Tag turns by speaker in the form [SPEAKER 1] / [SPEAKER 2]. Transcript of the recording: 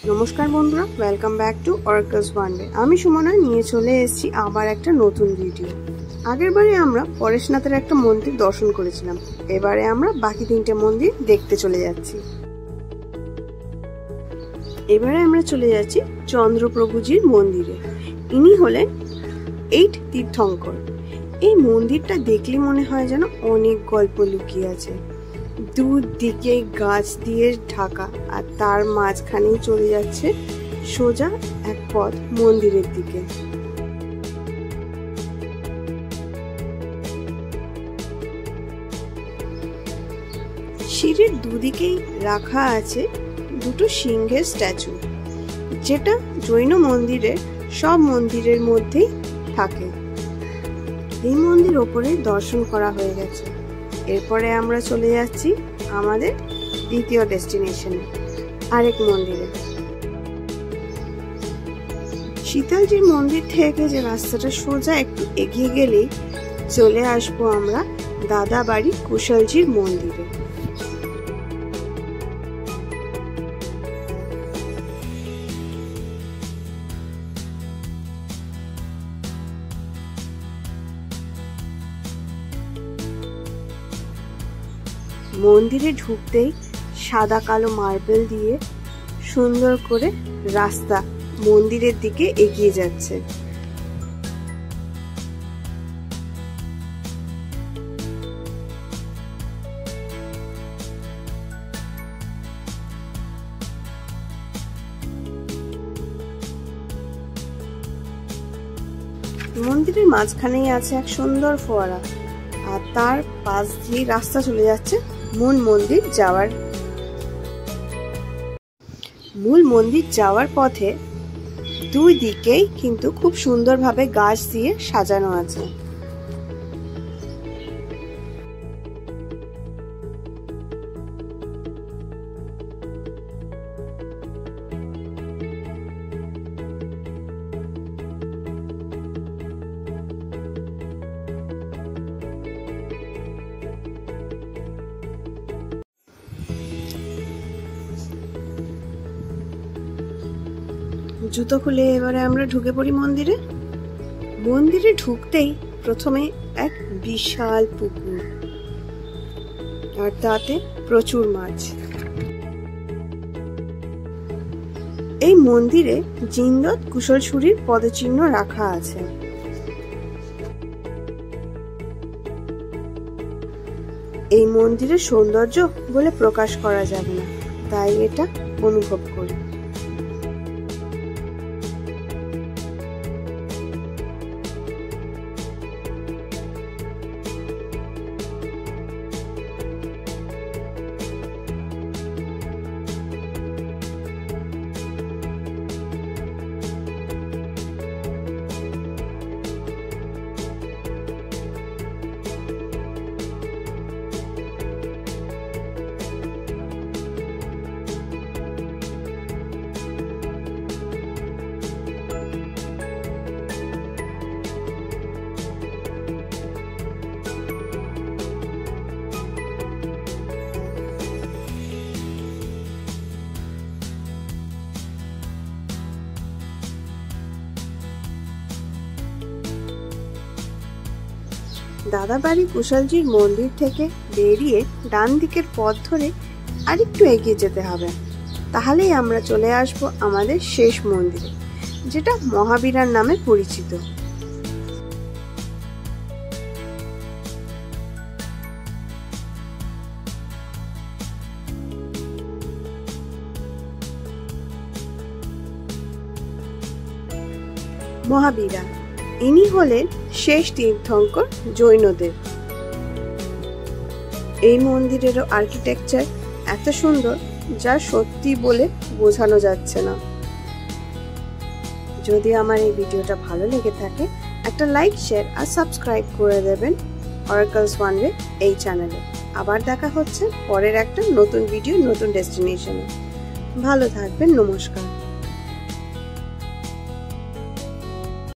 [SPEAKER 1] নমস্কার বন্ধুরা, welcome back to Oracles One Way. আমি সুমনা নিয়ে চলে এসেছি আবার একটা নতুন ভিডিও। আগের বারে আমরা পরেশনাথের একটা মন্দির দর্শন করেছিলাম, এবারে আমরা বাকি তিনটে মন্দির দেখতে চলে যাচ্ছি। এবারে আমরা চলে যাচ্ছি চন্দ্রপ্রভুজির মন্দিরে। ইনি হলেন 8 তীর্থঙ্কর। এই মন্দিরটা দেখলে মনে হয় যেন অনেক গল্প লুকিয়ে আছে। দুদিকে গাছ দিয়ে ঢাকা, আর তার মাঝখানেই চলে যাচ্ছে সোজা এক পথ মন্দিরের দিকে। সিঁড়ির দুদিকেই রাখা আছে দুটো সিংহের স্ট্যাচু, যেটা জৈন মন্দিরের সব মন্দিরের মধ্যেই থাকে। এই মন্দির ওপরে দর্শন করা হয়ে গেছে। এরপরে আমরা চলে যাচ্ছি আমাদের দ্বিতীয় ডেস্টিনেশনে, আরেক মন্দিরে। শীতলজির মন্দির থেকে যে রাস্তাটা সোজা একটু এগিয়ে গেলেই চলে আসবো আমরা দাদাবাড়ি কুশলজির মন্দিরে। মন্দিরে ঢুকতেই সাদা কালো মার্বেল দিয়ে সুন্দর করে রাস্তা মন্দিরের দিকে এগিয়ে যাচ্ছে। মন্দিরের মাঝখানেই আছে এক সুন্দর ফোয়ারা, আর তার পাশ দিয়ে রাস্তা চলে যাচ্ছে মূল মন্দির যাওয়ার পথে দুই দিকেই কিন্তু খুব সুন্দরভাবে গাছ দিয়ে সাজানো আছে। জুতো খুলে এবারে আমরা ঢুকে পড়ি মন্দিরে। মন্দিরে ঢুকতেই প্রথমে এক বিশাল পুকুর, আর তাতে প্রচুর মাছ। এই মন্দিরে জিন্দত কুশলসুরির পদচিহ্ন রাখা আছে। এই মন্দিরের সৌন্দর্য বলে প্রকাশ করা যাবে না, তাই এটা অনুভব করি। দাদাবাড়ি কুশলজির মন্দির থেকে বেরিয়ে ডান দিকের পথ ধরে আরেকটু এগিয়ে যেতে হবে, তাহলেই আমরা চলে আসব আমাদের শেষ মন্দিরে, যেটা মহাবীরার নামে পরিচিত। মহাবীরা ইনি হলেন শেষ তীর্থঙ্কর জৈনদের। এই মন্দিরেরও আর্কিটেকচার এত সুন্দর যা সত্যি বলে বোঝানো যাচ্ছে না। যদি আমার এই ভিডিওটা ভালো লেগে থাকে, একটা লাইক, শেয়ার আর সাবস্ক্রাইব করে দেবেন অরাকলস ওয়ান ওয়ে এই চ্যানেলে। আবার দেখা হচ্ছে পরের একটা নতুন ভিডিও, নতুন ডেস্টিনেশনে। ভালো থাকবেন, নমস্কার।